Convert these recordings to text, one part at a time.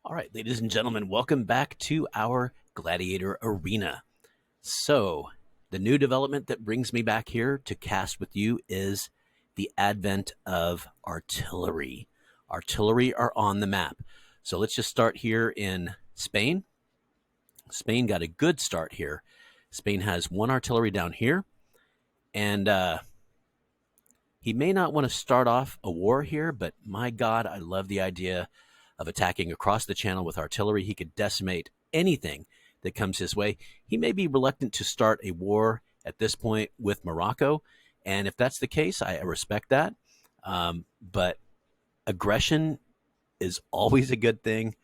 All right, ladies and gentlemen, welcome back to our Gladiator Arena. So, the new development that brings me back here to cast with you is the advent of artillery. Artillery are on the map. So, let's just start here in Spain. Spain got a good start here. Spain has one artillery down here, and he may not want to start off a war here, but my God, I love the idea of attacking across the channel with artillery. He could decimate anything that comes his way. He may be reluctant to start a war at this point with Morocco, and if that's the case, I respect that. But aggression is always a good thing,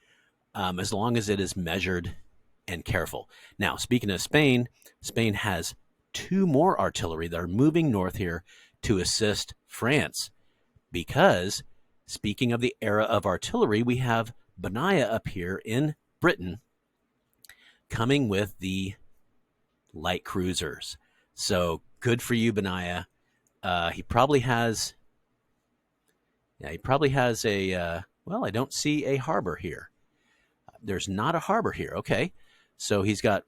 as long as it is measured and careful. Now, speaking of Spain, Spain has two more artillery that are moving north here to assist France, because speaking of the era of artillery, we have Benaya up here in Britain coming with the light cruisers. So good for you, Benaya. He probably has a, well, I don't see a harbor here. There's not a harbor here. Okay. So he's got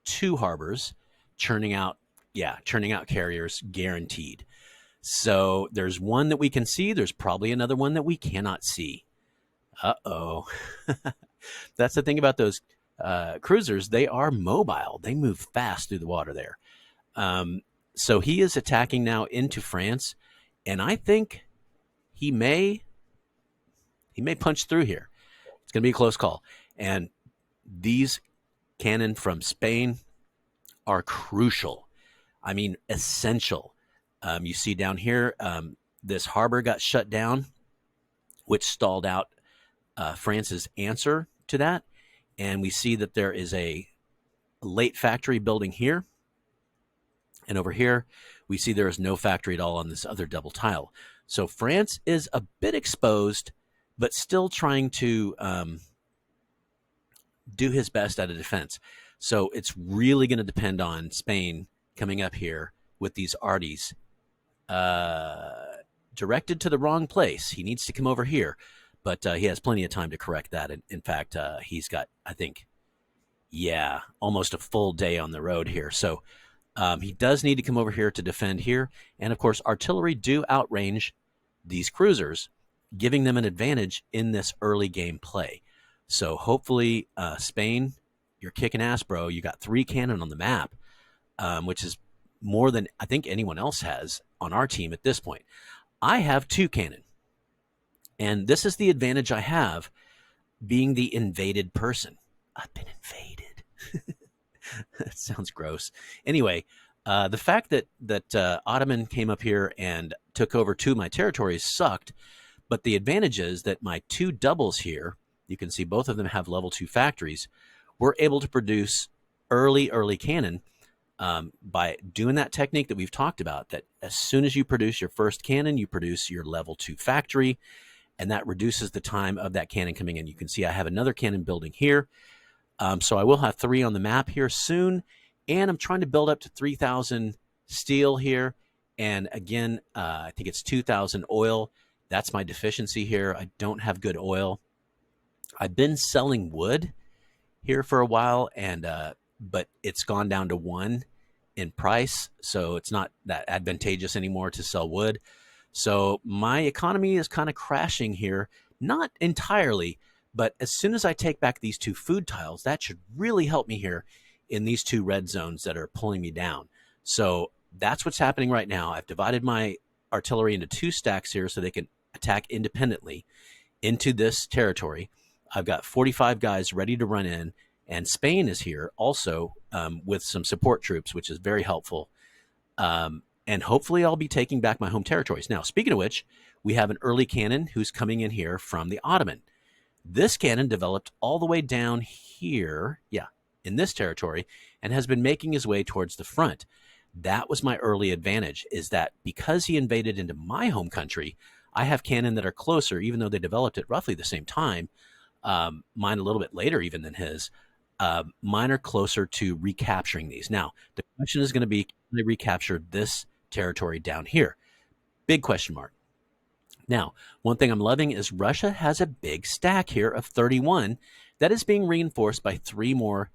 two harbors churning out carriers guaranteed. So there's one that we can see. There's probably another one that we cannot see. Uh-oh. That's the thing about those cruisers. They are mobile. They move fast through the water there. So he is attacking now into France, and I think he may punch through here. It's going to be a close call. And these cannon from Spain are crucial. I mean, essential. You see down here, this harbor got shut down, which stalled out France's answer to that. And we see that there is a late factory building here. And over here, we see there is no factory at all on this other double tile. So France is a bit exposed, but still trying to do his best at a defense. So it's really going to depend on Spain coming up here with these arties. Directed to the wrong place. He needs to come over here, but he has plenty of time to correct that. In fact, he's got, I think, almost a full day on the road here. So he does need to come over here to defend here. And of course, artillery do outrange these cruisers, giving them an advantage in this early game play. So hopefully, Spain, you're kicking ass, bro. You got 3 cannon on the map, which is more than I think anyone else has on our team at this point. I have 2 cannon, and this is the advantage I have, being the invaded person. I've been invaded. That sounds gross. Anyway, the fact that Ottoman came up here and took over 2 of my territories sucked, but the advantage is that my 2 doubles here, you can see both of them have level 2 factories, were able to produce early cannon by doing that technique that we've talked about, that as soon as you produce your first cannon, you produce your level 2 factory, and that reduces the time of that cannon coming in. You can see I have another cannon building here. So I will have 3 on the map here soon, and I'm trying to build up to 3,000 steel here. And again, I think it's 2,000 oil. That's my deficiency here. I don't have good oil. I've been selling wood here for a while, and but it's gone down to 1 in price, so it's not that advantageous anymore to sell wood. So my economy is kind of crashing here, not entirely, but as soon as I take back these 2 food tiles, that should really help me here in these 2 red zones that are pulling me down. So that's what's happening right now. I've divided my artillery into 2 stacks here so they can attack independently into this territory. I've got 45 guys ready to run in, and Spain is here also with some support troops, which is very helpful. And hopefully I'll be taking back my home territories. Now, speaking of which, we have an early cannon who's coming in here from the Ottoman. This cannon developed all the way down here, in this territory, and has been making his way towards the front. That was my early advantage, is that because he invaded into my home country, I have cannon that are closer, even though they developed at roughly the same time. Mine a little bit later even than his. Mine are closer to recapturing these. Now, the question is going to be, can they recapture this territory down here? Big question mark. Now, one thing I'm loving is Russia has a big stack here of 31 that is being reinforced by two more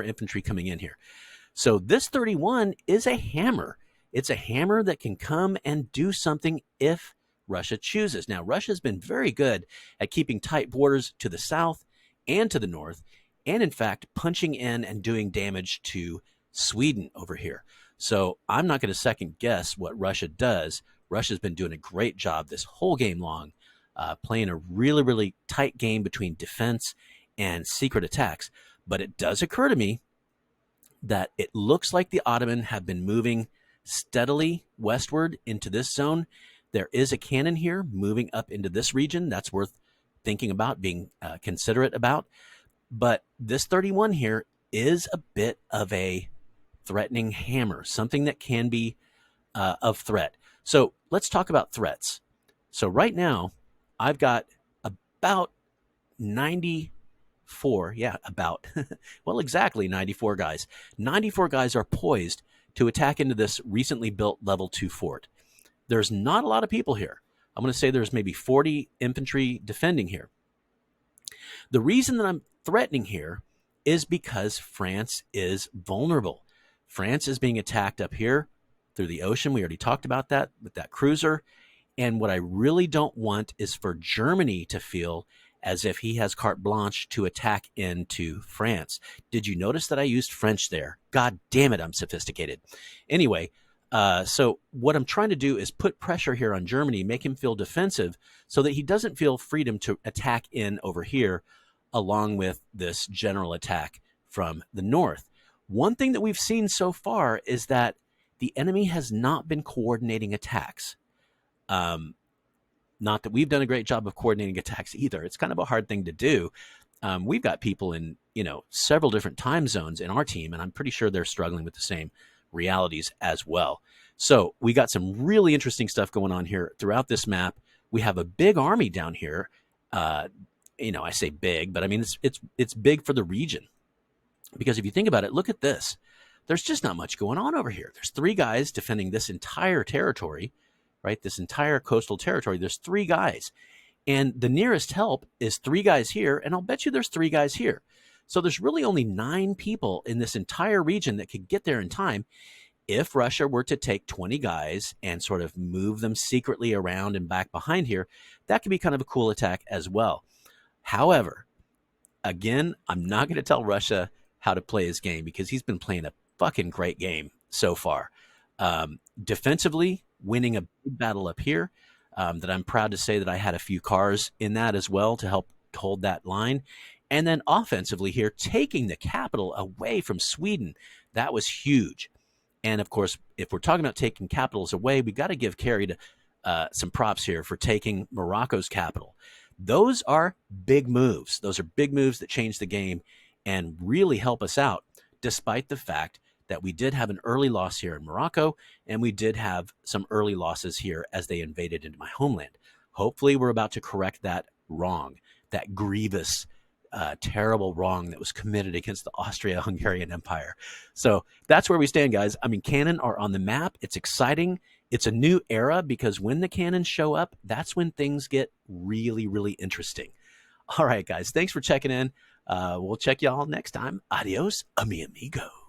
infantry coming in here. So this 31 is a hammer. It's a hammer that can come and do something if Russia chooses. Now, Russia's been very good at keeping tight borders to the south and to the north, and in fact, punching in and doing damage to Sweden over here. So I'm not going to second guess what Russia does. Russia's been doing a great job this whole game long, playing a really, really tight game between defense and secret attacks. But it does occur to me that it looks like the Ottoman have been moving steadily westward into this zone. There is a cannon here moving up into this region. That's worth thinking about, being considerate about. But this 31 here is a bit of a threatening hammer, something that can be of threat. So let's talk about threats. So right now, I've got about 94, well, exactly 94 guys. 94 guys are poised to attack into this recently built level 2 fort. There's not a lot of people here. I'm going to say there's maybe 40 infantry defending here. The reason that I'm threatening here is because France is vulnerable. France is being attacked up here through the ocean. We already talked about that with that cruiser. And what I really don't want is for Germany to feel as if he has carte blanche to attack into France. Did you notice that I used French there? God damn it, I'm sophisticated. Anyway, so what I'm trying to do is put pressure here on Germany, make him feel defensive so that he doesn't feel freedom to attack in over here along with this general attack from the north. One thing that we've seen so far is that the enemy has not been coordinating attacks. Not that we've done a great job of coordinating attacks either. It's kind of a hard thing to do. We've got people in, several different time zones in our team, and I'm pretty sure they're struggling with the same realities as well. So we got some really interesting stuff going on here throughout this map. We have a big army down here. I say big, but I mean, it's big for the region. Because if you think about it, look at this. There's just not much going on over here. There's 3 guys defending this entire territory, right? This entire coastal territory. There's 3 guys. And the nearest help is 3 guys here, and I'll bet you there's 3 guys here. So there's really only 9 people in this entire region that could get there in time. If Russia were to take 20 guys and sort of move them secretly around and back behind here, that could be kind of a cool attack as well. However, again, I'm not going to tell Russia how to play his game because he's been playing a fucking great game so far. Defensively, winning a big battle up here, that I'm proud to say that I had a few cars in that as well to help hold that line. And then offensively here, taking the capital away from Sweden, that was huge. And of course, if we're talking about taking capitals away, we got to give Kerry some props here for taking Morocco's capital. Those are big moves. Those are big moves that change the game and really help us out, despite the fact that we did have an early loss here in Morocco, and we did have some early losses here as they invaded into my homeland. Hopefully, we're about to correct that wrong, that grievous, terrible wrong that was committed against the Austria-Hungarian Empire. So that's where we stand, guys. I mean, cannon are on the map. It's exciting. It's a new era because when the cannons show up, that's when things get really, really interesting. All right, guys, thanks for checking in. We'll check y'all next time. Adios, amigo.